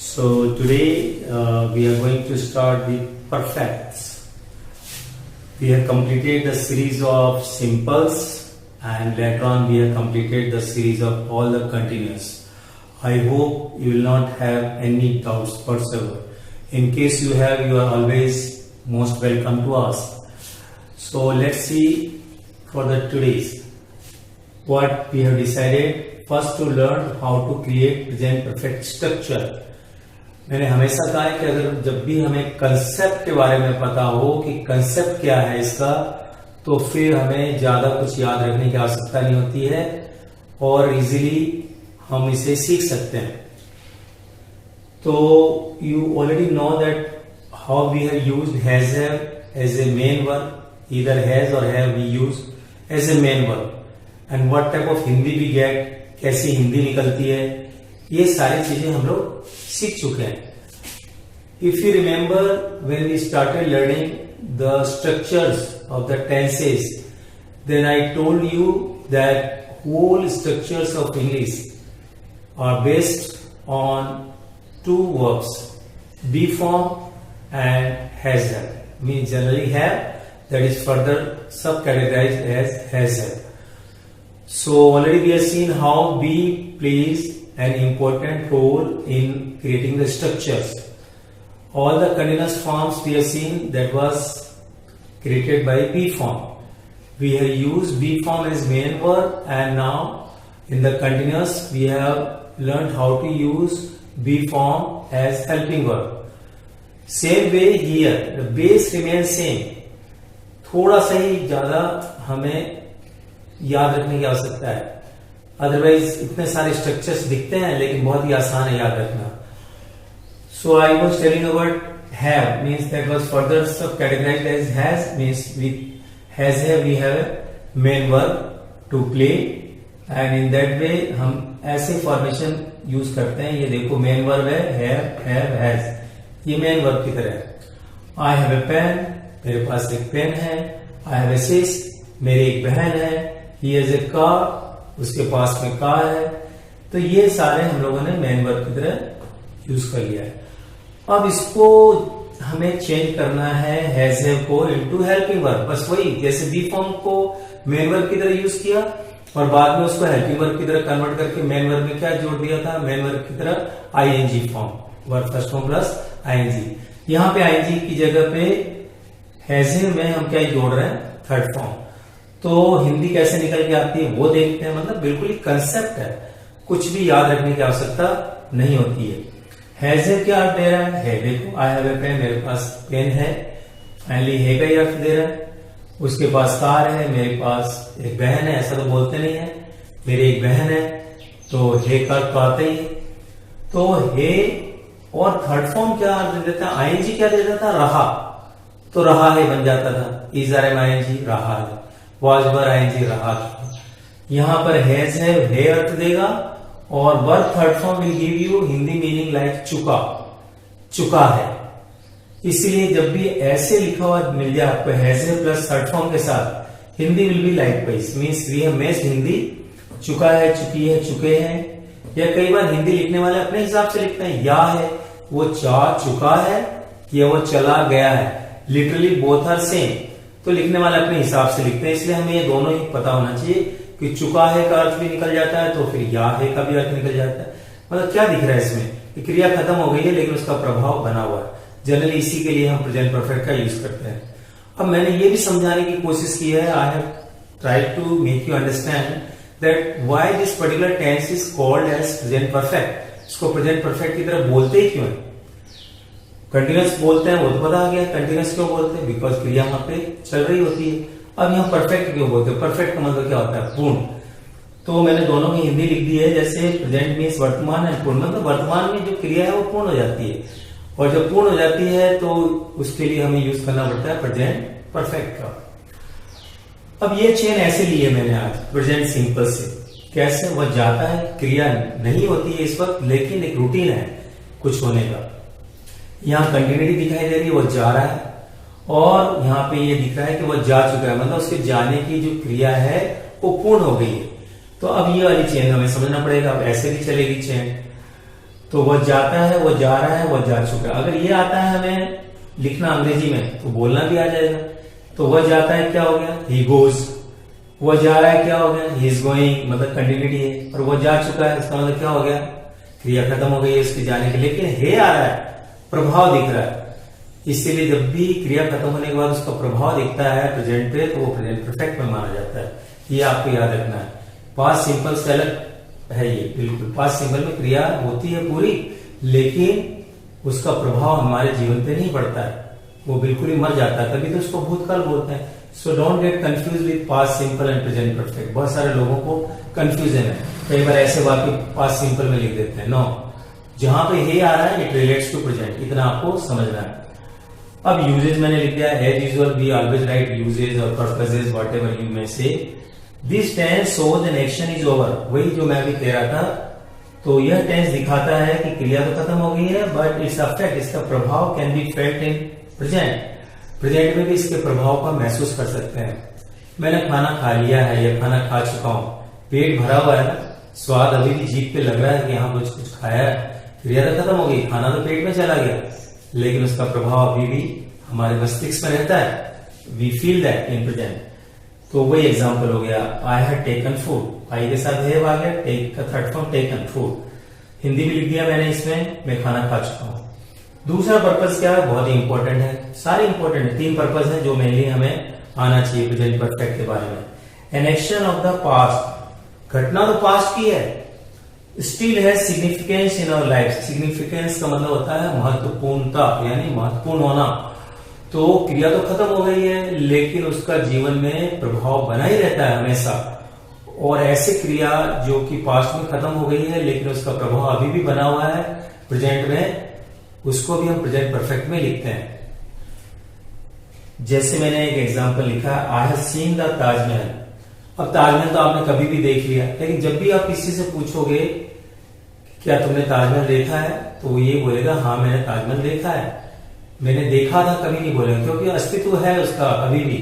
So today we are going to start with perfects. We have completed the series of simples and later on we have completed the series of all the continuous. I hope you will not have any doubts whatsoever. In case you have, you are always most welcome to ask. So let's see for the today's what we have decided. First to learn how to create present perfect structure. मैंने हमेशा कहा है कि अगर जब भी हमें concept के बारे में पता हो कि कंसेप्ट क्या है इसका, तो फिर हमें ज्यादा कुछ याद रखने की आवश्यकता नहीं होती है और इजीली हम इसे सीख सकते हैं. तो you already know that how we have used has have as a main verb. Either has or have we use as a main verb. And what type of Hindi we get, कैसी हिंदी निकलती है, ये सारी चीजें हम लोग सीख चुके हैं. If you remember when we started learning the structures of the tenses, then I told you that whole structures of English are based on two verbs, be form and has have. Mean generally have, that is further subcategorised as has have. So already we have seen how B plays an important role in creating the structures. All the continuous forms we have seen that was created by B form. We have used B form as main verb, and now in the continuous we have learned how to use B form as helping verb. Same way here, the base remains same. थोड़ा सा ही ज्यादा हमें याद रखने की आवश्यकता है. Otherwise इतने सारे स्ट्रक्चर्स दिखते हैं लेकिन बहुत ही आसान है याद रखना. So I was telling about have, means that was further subcategorised as has. Means with has have we have main verb to play, and in that way हम ऐसे फॉर्मेशन यूज करते हैं. ये देखो मेन वर्ब है have has, ये main verb की तरह है. आई हैव ए पेन, मेरे पास एक पेन है. आई हैव ए सिस्टर, मेरी एक बहन है. ही हैज ए कार, उसके पास में कार है. तो ये सारे हम लोगों ने मेन वर्ब की तरह यूज कर लिया है. अब इसको हमें चेंज करना है हैज हैव को इनटू हेल्पिंग वर्ब. बस वही, जैसे बी फॉर्म को मेन वर्ब की तरह यूज किया और बाद में उसको हेल्पिंग वर्ब की तरह कन्वर्ट करके मेन वर्ब में क्या जोड़ दिया था, मेन वर्ब की तरह ING form, verb first form plus ING. यहां पे आईएनजी की जगह पे हैज हैव में हम क्या जोड़ रहे हैं, थर्ड फॉर्म. तो हिंदी कैसे निकल के आती है वो देखते हैं. मतलब बिल्कुल ही कंसेप्ट है, कुछ भी याद रखने की आवश्यकता नहीं होती है. हैज हैव क्या अर्थ दे रहा है, देखो आई हैव ए पेन, मेरे पास पेन है. फाइनली है का ही अर्थ दे रहा है. उसके पास कार है, मेरे पास एक बहन है. ऐसा तो बोलते नहीं है, मेरी एक बहन है, तो हे का अर्थ तो आता ही है. तो हे और थर्ड फॉर्म क्या अर्थ दे देता है, आईएनजी क्या दे देता, रहा. तो रहा है बन जाता था. इज आर एम आईएनजी, रहा है. वाज वर आईएनजी, रहा था. यहां पर हैज है अर्थ देगा और verb third form will give you Hindi meaning like चुका, चुका है. इसलिए जब भी ऐसे लिखा हुआ मिल जाए आपको हैज है प्लस थर्ड फॉर्म के साथ, Hindi will be like wise. Means we have made Hindi चुका है, चुकी है, चुके हैं. या कई बार हिंदी लिखने वाले अपने हिसाब से लिखते हैं. या है वो जा चुका है या वो चला गया है. Literally both are same. तो लिखने वाले अपने हिसाब से लिखते हैं. इसलिए हमें ये दोनों ही पता होना चाहिए कि चुका है का अर्थ भी निकल जाता है तो फिर या है का भी अर्थ निकल जाता है. मतलब क्या दिख रहा है इसमें, कि क्रिया खत्म हो गई है लेकिन उसका प्रभाव बना हुआ है. जनरली इसी के लिए हम प्रेजेंट परफेक्ट का यूज करते हैं. अब मैंने ये भी समझाने की कोशिश की है, I have tried to make you understand that why this particular tense is called as present perfect. इसको प्रेजेंट परफेक्ट की तरह बोलते ही क्यों है. कंटिन्यूस बोलते हैं वो तो पता आ गया. कंटिन्यूस क्यों बोलते हैं, बिकॉज क्रिया वहां पे चल रही होती है. अब यहाँ परफेक्ट क्यों बोलते हैं, परफेक्ट का मतलब क्या होता है, पूर्ण. तो मैंने दोनों की हिंदी लिख दी है. जैसे प्रेजेंट मीन्स वर्तमान है, पूर्ण मतलब वर्तमान में जो क्रिया है वो पूर्ण हो जाती है. और जब पूर्ण हो जाती है तो उसके लिए हमें यूज करना पड़ता है प्रेजेंट परफेक्ट का. अब ये चेन ऐसे ली है मैंने आज प्रेजेंट सिंपल से. कैसे, वह जाता है, क्रिया नहीं होती है इस वक्त लेकिन एक रूटीन है कुछ होने का. यहाँ कंटिन्यूटी दिखाई दे रही है, वो जा रहा है. और यहाँ पे ये दिख रहा है कि वो जा चुका है, मतलब उसके जाने की जो क्रिया है वो पूर्ण हो गई है. तो अब ये वाली चेन हमें समझना पड़ेगा. अब ऐसे भी चलेगी चेन. तो वह जाता है, वह जा रहा है, वह जा चुका है। अगर ये आता है हमें लिखना अंग्रेजी में तो बोलना भी आ जाएगा। तो वह जाता है क्या हो गया, ही गोज। वह जा रहा है क्या हो गया, ही इज गोइंग, मतलब कंटिन्यूटी है। और वह जा चुका है, इसका मतलब क्या हो गया, क्रिया खत्म हो गई है उसके जाने की। लेकिन हे आ रहा है, प्रभाव दिख रहा है। इसीलिए जब भी क्रिया खत्म होने के बाद उसका प्रभाव दिखता है प्रेजेंट पे, तो वो प्रेजेंट परफेक्ट में माना जाता है। ये आपको याद रखना है। पास्ट सिंपल से अलग है ये, बिल्कुल। पास्ट सिंपल में क्रिया होती है पूरी, लेकिन उसका प्रभाव हमारे जीवन पे नहीं पड़ता है, वो बिल्कुल ही मर जाता है, तभी तो उसको भूतकाल बोलते हैं। So don't get confuse with past simple and present perfect. बहुत सारे लोगों को कंफ्यूजन है, कई बार ऐसे वाक्य पास्ट सिंपल में लिख देते हैं। नो, जहां पे हे आ रहा है इट रिलेट्स टू प्रेजेंट, इतना आपको समझना है। अब यूजेज मैंने लिख दिया, as usual we always write usages और purposes whatever you may say. This tense shows an action is over, वही जो मैं भी कह रहा था। तो यह टेंस दिखाता है कि क्रिया तो खत्म हो गई है, बट इट्स अफेक्ट, इसका प्रभाव can be felt in present. Present में भी इसके प्रभाव का महसूस कर सकते हैं। मैंने खाना खा लिया है या खाना खा चुका हूं, पेट भरा हुआ है, स्वाद अभी भी जीभ पे लग रहा है कि यहाँ कुछ खाया है, क्रिया तो खत्म हो गई, खाना तो पेट में चला गया, लेकिन उसका प्रभाव अभी भी हमारे मस्तिष्क में रहता है। We feel that in present. तो वही एग्जाम्पल हो गया, I have taken food, I के साथ हैव आ गया, टेक का third form taken food. Hindi में लिख दिया मैंने इसमें, मैं खाना खा चुका हूं। दूसरा पर्पस क्या है, बहुत ही इंपॉर्टेंट है, सारे इंपॉर्टेंट है। 3 पर्पस है जो मेनली हमें आना चाहिए प्रेजेंट परफेक्ट के बारे में। An action of the past, घटना तो पास्ट की है, स्टिल है significance in our life. Significance का मतलब होता है महत्वपूर्णता, यानी महत्वपूर्ण होना। तो क्रिया तो खत्म हो गई है, लेकिन उसका जीवन में प्रभाव बना ही रहता है हमेशा। और ऐसी क्रिया जो कि पास्ट में खत्म हो गई है, लेकिन उसका प्रभाव अभी भी बना हुआ है प्रेजेंट में, उसको भी हम प्रेजेंट परफेक्ट में लिखते हैं। जैसे मैंने एक एग्जांपल लिखा, I have seen the Taj Mahal. अब ताजमहल तो आपने कभी भी देख लिया, लेकिन जब भी आप किसी से पूछोगे क्या तुमने ताजमहल देखा है, तो वो ये बोलेगा हाँ मैंने ताजमहल देखा है। मैंने देखा था कभी नहीं बोलेगा, क्योंकि अस्तित्व है उसका अभी भी,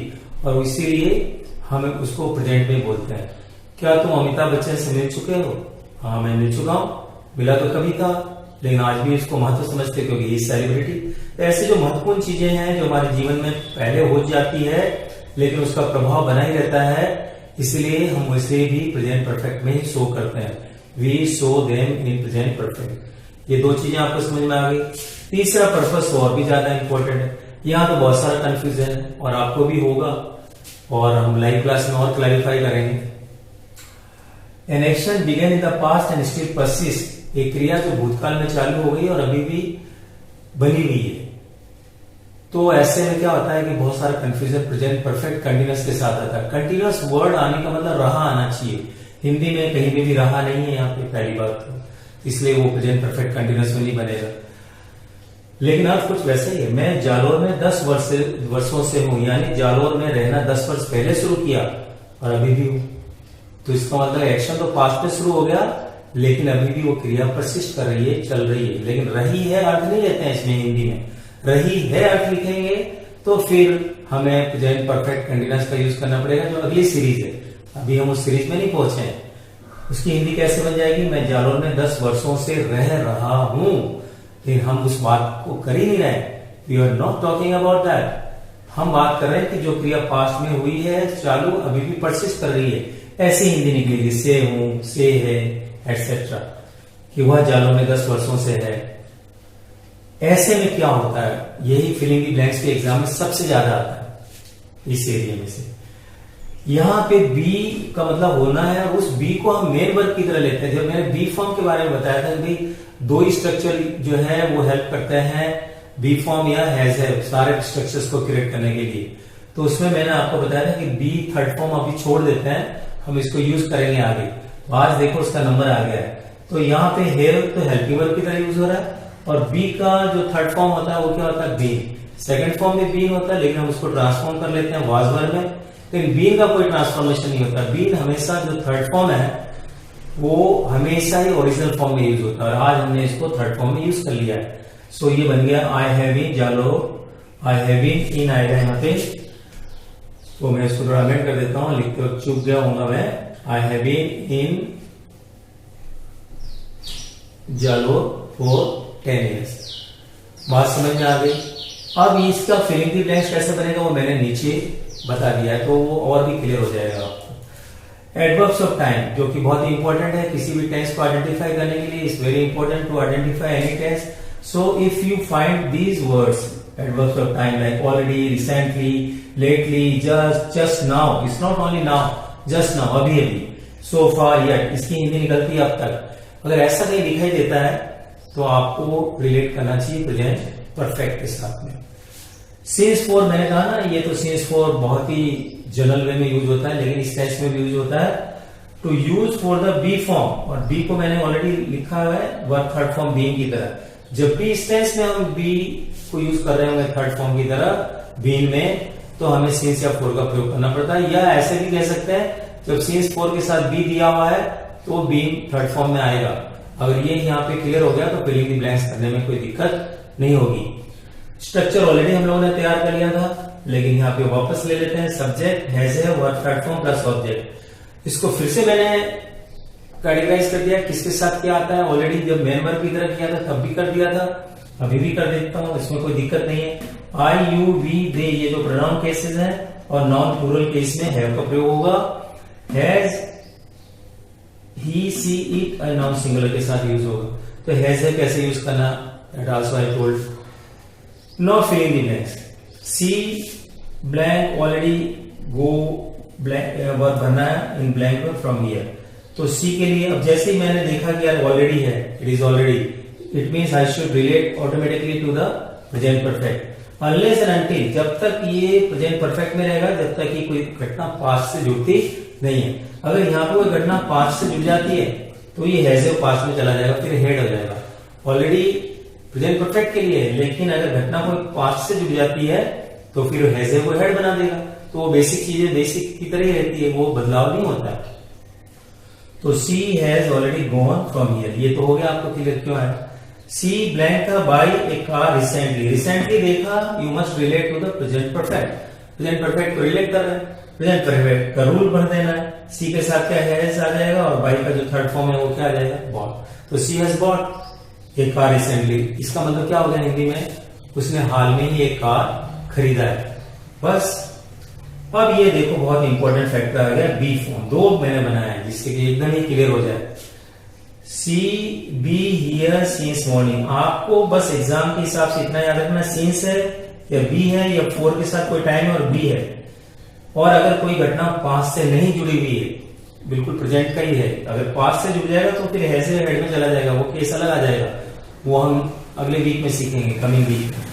और इसीलिए हम उसको प्रेजेंट में बोलते हैं। क्या तुम अमिताभ बच्चन से मिल चुके हो? हाँ मैं मिल चुका हूं, मिला तो कभी था, लेकिन आज भी इसको महत्व समझते क्योंकि ये सेलिब्रिटी। ऐसे जो महत्वपूर्ण चीजें हैं जो हमारे जीवन में पहले हो जाती है, लेकिन उसका प्रभाव बना ही रहता है, इसलिए हम उसे भी प्रेजेंट परफेक्ट में ही शो करते हैं। We show them in present perfect. ये 2 चीजें आपको समझ में आ गई। तीसरा पर्पस और भी ज्यादा इंपॉर्टेंट है। यहाँ तो बहुत सारा कंफ्यूजन है और आपको भी होगा, और हम लाइव क्लास में और क्लैरिफाई करेंगे। An action began in the past and still persist, एक क्रिया जो भूतकाल में चालू हो गई और अभी भी बनी हुई है। तो ऐसे में क्या होता है कि बहुत सारा कंफ्यूजन प्रेजेंट परफेक्ट कंटिन्यूअस के साथ आता है। कंटिन्यूअस वर्ड आने का मतलब रहा आना चाहिए। हिंदी में कहीं पे भी रहा नहीं है यहाँ पे, पहली बात तो, इसलिए वो प्रेजेंट परफेक्ट कंटिन्यूअस में नहीं बनेगा। लेकिन अब कुछ वैसा ही है। मैं जालोर में 10 वर्षों से हूं, यानी जालोर में रहना 10 वर्ष पहले शुरू किया और अभी भी हूं। तो इसका मतलब एक्शन तो पास्ट में शुरू हो गया, लेकिन अभी भी वो क्रिया परसिस्ट कर रही है, चल रही है। लेकिन रही है अर्थ नहीं लेते हैं इसमें, हिंदी में रही है अर्थ लिखेंगे तो फिर हमें प्रेजेंट परफेक्ट कंटिन्यूअस का यूज करना पड़ेगा, जो अगली सीरीज है। अभी हम उस सीरीज में नहीं पहुंचे हैं। उसकी हिंदी कैसे बन जाएगी, मैं जालोर में 10 वर्षों से रह रहा हूं, लेकिन हम उस बात को कर ही नहीं रहे। We are not talking about that. हम बात कर रहे हैं कि जो क्रिया पास्ट में हुई है, चालू अभी भी परसिस्ट कर रही है। ऐसी हिंदी निकलेगी, से हूं, से है, एटसेट्रा, कि वह जालोर में 10 वर्षों से है। ऐसे में क्या होता है, यही फिलिंग द ब्लैंक्स के एग्जाम में सबसे ज्यादा आता है इस एरिया में से। यहां पे बी का मतलब होना है, उस बी को हम मेन वर्ब की तरह लेते हैं। जब मैंने बी फॉर्म के बारे में बताया था, भाई 2 स्ट्रक्चर जो है वो हेल्प करते हैं बी फॉर्म या हैज है सारे स्ट्रक्चर्स को क्रिएट करने के लिए। तो उसमें मैंने आपको बताया था कि बी थर्ड फॉर्म अभी छोड़ देते हैं, हम इसको यूज करेंगे आगे। तो आज देखो उसका नंबर आ गया है। तो यहाँ पे हेयर तो हेल्पिंग वर्ब की तरह यूज हो रहा है, और बी का जो थर्ड फॉर्म होता है वो क्या होता है, बीन। सेकंड फॉर्म में बीन होता है, लेकिन हम उसको ट्रांसफॉर्म कर लेते हैं वाज वर्ब में। लेकिन बीन का कोई ट्रांसफॉर्मेशन नहीं होता। बीन हमेशा जो थर्ड फॉर्म है वो हमेशा ही ओरिजिनल फॉर्म में यूज होता है, और आज हमने इसको थर्ड फॉर्म में यूज कर लिया है। सो ये बन गया आई हैव बीन जालो, आई हैव बीन इन आएगा यहाँ पे। तो मैं इसको थोड़ा अमेंड कर देता हूं, लिखते वक्त चुप गया हूंगा मैं। आई हैव बीन इन जालो for 10 years। बात समझ में आ गई। अब इसका फिलिंग द ब्लैंक्स कैसे बनेगा वो मैंने नीचे बता दिया है, तो वो और भी क्लियर हो जाएगा आपको। एडवर्ब्स ऑफ टाइम जो कि बहुत ही इंपॉर्टेंट है किसी भी टेंस को आइडेंटिफाई करने के लिए, it's very important to identify any tense. So if you find these words adverbs of time like already, recently, lately, just now, it's not only now, just now, अभी अभी, सो फार, yet, इसकी हिंदी निकलती है अब तक। अगर ऐसा कहीं दिखाई देता है तो आपको रिलेट करना चाहिए प्रेजेंट परफेक्ट के साथ में। सिंस फॉर मैंने कहा ना, ये तो सिंस फॉर बहुत ही जनरल वे में यूज होता है, लेकिन इस टेंस में भी यूज होता है to use for the be form, और बी को मैंने ऑलरेडी लिखा हुआ है वर्ब थर्ड फॉर्म बीइंग की तरह। जब भी इस टेंस में हम बी को यूज कर रहे होंगे थर्ड फॉर्म की तरह बीइंग में, तो हमें सिंस या फॉर का प्रयोग करना पड़ता है। या ऐसे भी कह सकते हैं जब सिंस फॉर के साथ बी दिया हुआ है तो बीइंग थर्ड फॉर्म में आएगा। अगर ये यहाँ पे क्लियर हो गया तो फिलिंग द ब्लैंक्स करने में कोई दिक्कत नहीं होगी। स्ट्रक्चर ऑलरेडी हम लोगों ने तैयार कर लिया था, लेकिन यहाँ पे वापस ले लेते हैं। सब्जेक्ट हैज है, verb third form plus object. इसको फिर से मैंने कैटेगराइज कर दिया किसके साथ क्या आता है। ऑलरेडी जब मेन वर्ब की तरह किया था तब भी कर दिया था, अभी भी कर देता हूं, इसमें कोई दिक्कत नहीं है। आई, यू, वी, दे, ये जो प्रोनाउन केसेस हैं और नॉन प्लूरल केस में हैव का प्रयोग होगा। हैज, ही, सी, इट और नाउन सिंगुलर के साथ यूज होगा। तो हैज है कैसे यूज करना, that also I told. No filling the blanks. See blank already go blank verb भरना है इन ब्लैंक में फ्रॉम हियर। तो सी के लिए अब जैसे ही मैंने देखा कि यार ऑलरेडी है, it is already, it means I should relate automatically to the present perfect. Unless and until, जब तक ये प्रेजेंट परफेक्ट में रहेगा जब तक ये कोई घटना पास्ट से जुड़ती नहीं है। अगर यहाँ पे कोई घटना पास्ट से जुड़ जाती है तो ये हैज पास्ट में चला जाएगा, फिर हेड हो जाएगा। ऑलरेडी प्रेजेंट परफेक्ट के लिए, लेकिन अगर घटना कोई पास्ट से जुड़ जाती है तो फिर हैज को हेड बना देगा। तो वो बेसिक चीजें बेसिक की तरह ही रहती है, वो बदलाव नहीं होता है। तो she has already gone from here, ये तो हो गया आपको क्लियर क्यों है। सी ब्लैंक का buy a car recently, recently देखा, you must relate to the present perfect. Present perfect को रिलेट कर रहे हैं, प्रेजेंट परफेक्ट का रूल भर देना है। सी के साथ क्या हैज आ जाएगा और बाई का जो थर्ड फॉर्म है वो क्या आ जाएगा, बॉट। तो she has bought a car recently, इसका मतलब क्या हो गया हिंदी में, उसने हाल में ही एक कार खरीदा है। बस अब ये देखो बहुत इंपॉर्टेंट फैक्टर आ गया बी फॉर्म, दो मैंने बनाया है जिससे कि एकदम ही क्लियर हो जाए। See be here since morning, आपको बस एग्जाम के हिसाब से इतना याद रखना, सिंस है या बी है या फॉर के साथ कोई टाइम और बी है। और अगर कोई घटना पास्ट से नहीं जुड़ी हुई है, बिल्कुल प्रेजेंट का ही है, अगर पास्ट से जुड़ जाएगा तो फिर हैज हेड में चला जाएगा, वो केस अलग आ जाएगा, वो हम अगले वीक में सीखेंगे, कमिंग वीक में।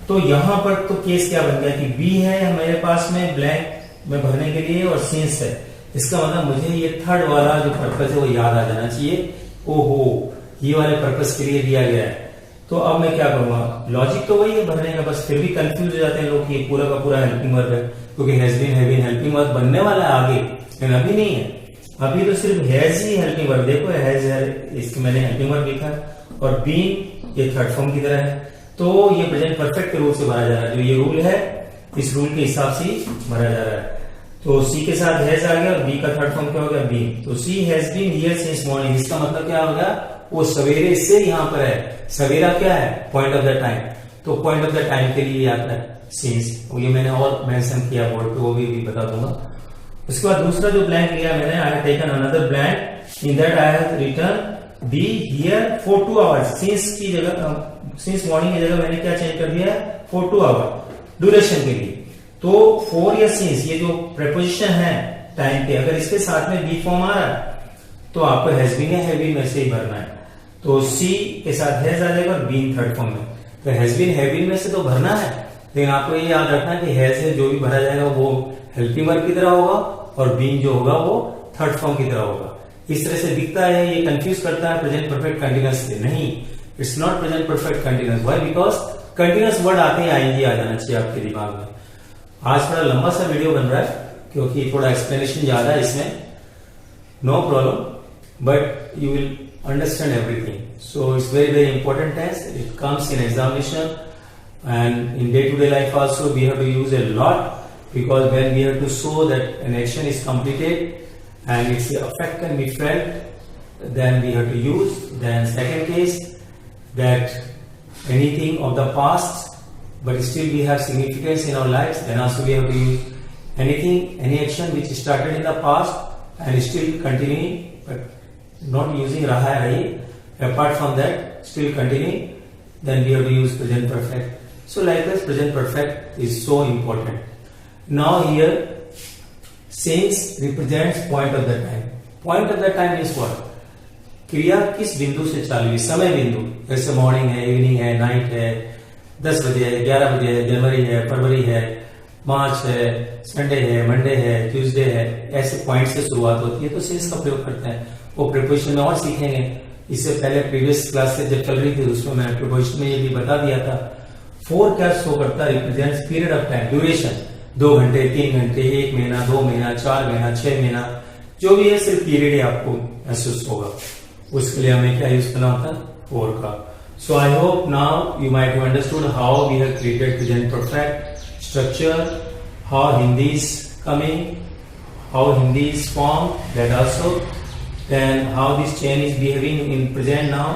तो यहां पर तो केस क्या बन गया कि बी है मेरे पास में ब्लैंक में भरने के लिए और सिंस है, इसका मतलब मुझे ये थर्ड वाला जो पर्पस है वो याद आ जाना चाहिए। ओहो, ये वाले पर्पस के लिए दिया गया है। तो अब मैं क्या करूंगा, लॉजिक तो वही है भरने का, बस फिर भी कंफ्यूज हो जाते हैं लोग कि ये पूरा का पूरा हेल्पिंग वर्ब है, क्योंकि हैज बीन हेल्पिंग वर्ब बनने वाला है आगे, लेकिन अभी नहीं है। अभी तो सिर्फ हैज ही हेल्पिंग वर्ब, देखो हैज है, इसकी मैंने हेल्पिंग वर्ब लिखा और बीन ये थर्ड फॉर्म की तरह है। तो ये प्रेजेंट परफेक्ट के रूल से भरा जा रहा है, जो ये रूल है इस रूल के हिसाब से भरा जा रहा है। तो सी के साथ हैज आ गया और बी का थर्ड फॉर्म क्या हो गया, बीन। तो she has been here since morning, इसका मतलब क्या हो गया, वो सवेरे से यहाँ पर है। सवेरा क्या है, पॉइंट ऑफ द टाइम, तो पॉइंट ऑफ द टाइम के लिए आता है सिंस, ये मैंने और मेंशन किया बोर्ड पे, वो भी बता दूंगा। उसके बाद दूसरा जो ब्लैंक लिया मैंने, आई have taken another blank, in that I have return be here for 2 hours. Since की जगह, सिंस मॉर्निंग की जगह मैंने क्या चेंज कर दिया है, फॉर 2 आवर ड्यूरेशन के लिए। तो फॉर या सिंस, ये जो प्रेपोजिशन है टाइम पे, अगर इसके साथ में बी फॉर्म आ रहा है तो आपको हैज बीन या हैव बीन में से ही भरना है। तो सी के साथ हैज आ जाएगा और बीन थर्ड फॉर्म में, तो हैज बीन हैव बीन में से तो भरना है, लेकिन आपको ये याद रखना है कि हैज है जो भी भरा जाएगा वो हेल्पिंग वर्ब की तरह होगा और बीन जो होगा वो थर्ड फॉर्म की तरह होगा। इस तरह से दिखता है, ये कंफ्यूज करता है प्रेजेंट परफेक्ट कंटीन्यूअस से। नहीं, it's not present perfect continuous. Why? Because continuous word आते ही आएंगे आ जाना चाहिए आपके दिमाग में। आज थोड़ा लंबा सा वीडियो बन रहा है क्योंकि थोड़ा एक्सप्लेनेशन ज्यादा है इसमें, no problem, but you will understand everything. So it's very very important test. It comes in examination and in day-to-day life also we have to use a lot, because when we have to show that an action is completed and its effect can be felt, then we have to use. Then second case, that anything of the past, but still we have significance in our lives, then also we have to use anything, any action which started in the past and still continuing, but not using raha hai. Apart from that, still continuing, then we have to use present perfect. So likewise, present perfect is so important. Now here, since represents point of the time. Point of the time is what? क्रिया किस बिंदु से चालू हुई, समय बिंदु, जैसे morning है, इवनिंग है, नाइट है, 10 बजे है, 11 बजे है, जनवरी है, फरवरी है, मार्च है, संडे है, मंडे है, ट्यूसडे है, ऐसे पॉइंट से शुरुआत होती है, तो सिंस का प्रयोग करते हैं. वो प्रीपोजिशन में और सीखेंगे. इससे पहले प्रीवियस क्लास से जब चल रही थी उसमें मैं प्रीपोजिशन में ये भी बता दिया था. 4 क्या शो करता है? Represents period of time, duration. 2 घंटे, 3 घंटे, 1 महीना, 2 महीना, 4 महीना, 6 महीना, जो भी है सिर्फ पीरियड ही आपको महसूस होगा. उसके लिए हमें क्या यूज करना होता है? 4 का. So I hope now you might have understood how we have created present perfect structure, how Hindi is coming, how Hindi is form, that also, then how this chain is behaving in present now,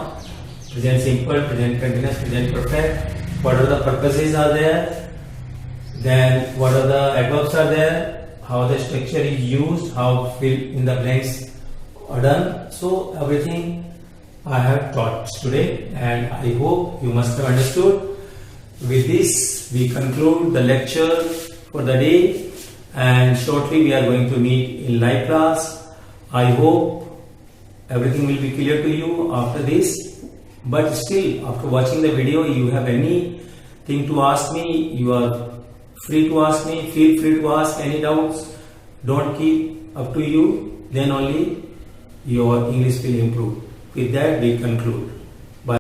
present simple, present continuous, present perfect, what are the purposes are there, then what are the adverbs are there, how the structure is used, how fill in the blanks are done. So everything I have taught today and I hope you must have understood. With this we conclude the lecture for the day and shortly we are going to meet in live class. I hope everything will be clear to you after this, but still after watching the video you have anything to ask me, you are free to ask me, feel free to ask any doubts. Don't keep up to you, then only your English will improve. With that we conclude.